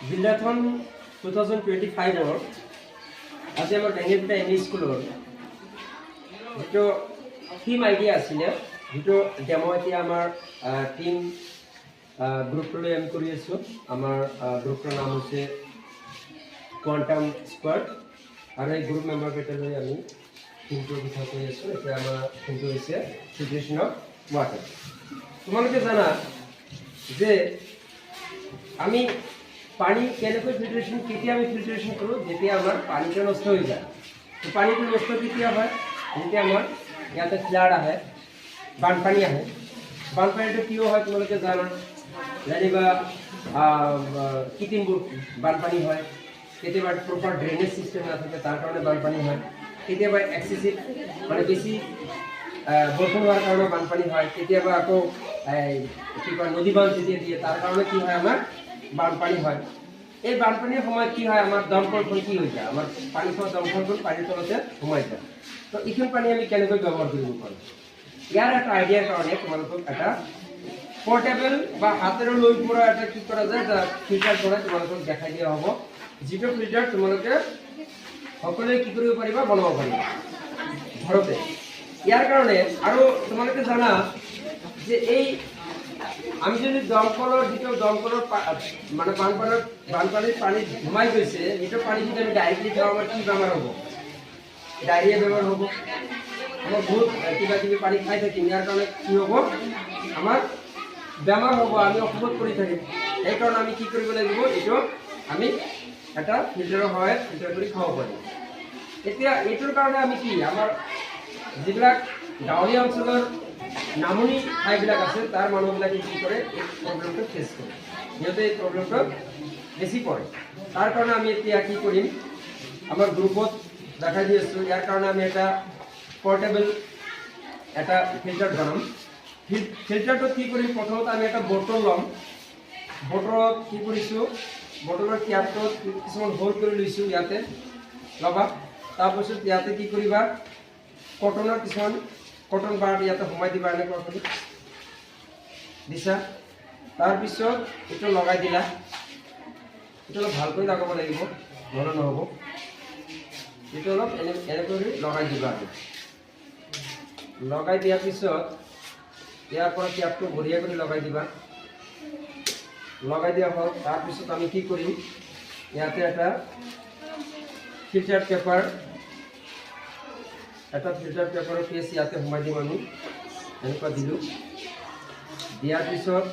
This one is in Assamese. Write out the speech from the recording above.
জিলাখন 2025 আজি আমাৰ বেঙেপিটা এম ই স্কুলৰ যিটো থিম আইডিয়া আছিলে যিটো ডেমো এতিয়া আমাৰ টিম গ্ৰুপলৈ আমি কৰি আছোঁ। আমাৰ গ্ৰুপটোৰ নাম হৈছে কোৱাণ্টাম স্কোৱাড আৰু এই গ্ৰুপ মেম্বাৰকেইটালৈ আমি থিমটোৰ বিষয়ে কৈ আছোঁ। এতিয়া আমাৰ থিমটো হৈছে ফিল্ট্ৰেশ্যন অফ ৱাটাৰ। তোমালোকে জানা যে আমি পানী কেনেকৈ ফিল্ট্ৰেশ্যন কেতিয়া আমি ফিল্ট্ৰেশ্যন কৰোঁ যেতিয়া আমাৰ পানীটো নষ্ট হৈ যায়। তো পানীটো নষ্ট কেতিয়া হয় যেতিয়া আমাৰ ইয়াতে ফ্লাড আহে, বানপানী আহে। বানপানীটো কিয় হয় তোমালোকে জানা, যেনিবা কৃত্ৰিম বানপানী হয়, কেতিয়াবা প্ৰপাৰ ড্ৰেইনেজ চিষ্টেম নাথাকে তাৰ কাৰণে বানপানী হয়, কেতিয়াবা এক্সেচিভ মানে বেছি বৰষুণ হোৱাৰ কাৰণে বানপানী হয়, কেতিয়াবা আকৌ কি কয় নদী বান্ধ যেতিয়া দিয়ে তাৰ কাৰণে কি হয় আমাৰ বানপানী হয়। এই বানপানীৰ সময়ত কি হয় আমাৰ দমকলখন কি হৈ যায়, আমাৰ পানী খোৱা দমকলখন পানীৰ তলতে সোমাই যায়। তো এইখন পানী আমি কেনেকৈ ব্যৱহাৰ কৰিব পাৰোঁ, ইয়াৰ এটা আইডিয়াৰ কাৰণে তোমালোকক এটা পোৰ্টেবল বা হাতেৰে লৈ ফুৰা এটা কি কৰা যায় এটা ফিল্টাৰ বনাই তোমালোকক দেখাই দিয়া হ'ব। যিটো ফিল্টাৰ তোমালোকে সকলোৱে কি কৰিব পাৰিবা, বনাব পাৰিবা ঘৰতে। ইয়াৰ কাৰণে আৰু তোমালোকে জানা যে এই আমি যদি দমকলৰ যিটো দমকলৰ মানে বানপানীৰ পানী সোমাই গৈছে সেইটো পানী যদি আমি ডাইৰেক্টলি খাওঁ আমাৰ কি বেমাৰ হ'ব, ডায়েৰিয়া বেমাৰ হ'ব, আমাৰ বহুত কিবা কিবি পানী খাই থাকিম। ইয়াৰ কাৰণে কি হ'ব আমাৰ বেমাৰ হ'ব, আমি অসুখত পৰি থাকিম। সেইকাৰণে আমি কি কৰিব লাগিব, এইটো আমি এটা ফিল্টাৰৰ সহায়ত ফিল্টাৰ কৰি খাব পাৰিম। এতিয়া এইটোৰ কাৰণে আমি কি আমাৰ যিবিলাক গাঁৱলীয়া অঞ্চলৰ নামনি ঠাইবিলাক আছে তাৰ মানুহবিলাকে কি কৰে এই প্ৰব্লেমটো ফেচ কৰে, সিহঁতে এই প্ৰব্লেমটো বেছি পৰে। তাৰ কাৰণে আমি এতিয়া কি কৰিম, আমাৰ গ্ৰুপত দেখাই দি আছোঁ। ইয়াৰ কাৰণে আমি এটা পোৰ্টেবল এটা ফিল্টাৰ বনাম। ফিল্টাৰটো কি কৰিম, প্ৰথমতে আমি এটা বটল ল'ম। বটলত কি কৰিছোঁ, বটলৰ কেপটোত কিছুমান হোল কৰি লৈছোঁ, ইয়াতে ল'বা। তাৰপিছত ইয়াতে কি কৰিবা, কটনৰ কিছুমান কটন বাৰ্ড ইয়াতে সোমাই দিবা, এনেকুৱা কৰি দিছা। তাৰপিছত এইটো লগাই দিলা, এইটো অলপ ভালকৈ লগাব লাগিব, নহ'লে নহ'ব। এইটো অলপ এনেকৈ লগাই দিবা। লগাই দিয়াৰ পিছত ইয়াৰ পৰা কেপটো বঢ়িয়া কৰি লগাই দিবা। লগাই দিয়া হ'ল। তাৰপিছত আমি কি কৰিম, ইয়াতে এটা ফিল্টাৰ পেপাৰ কেছ ইয়াতে সোমাই দিম আমি, এনেকুৱা দিলোঁ। দিয়াৰ পিছত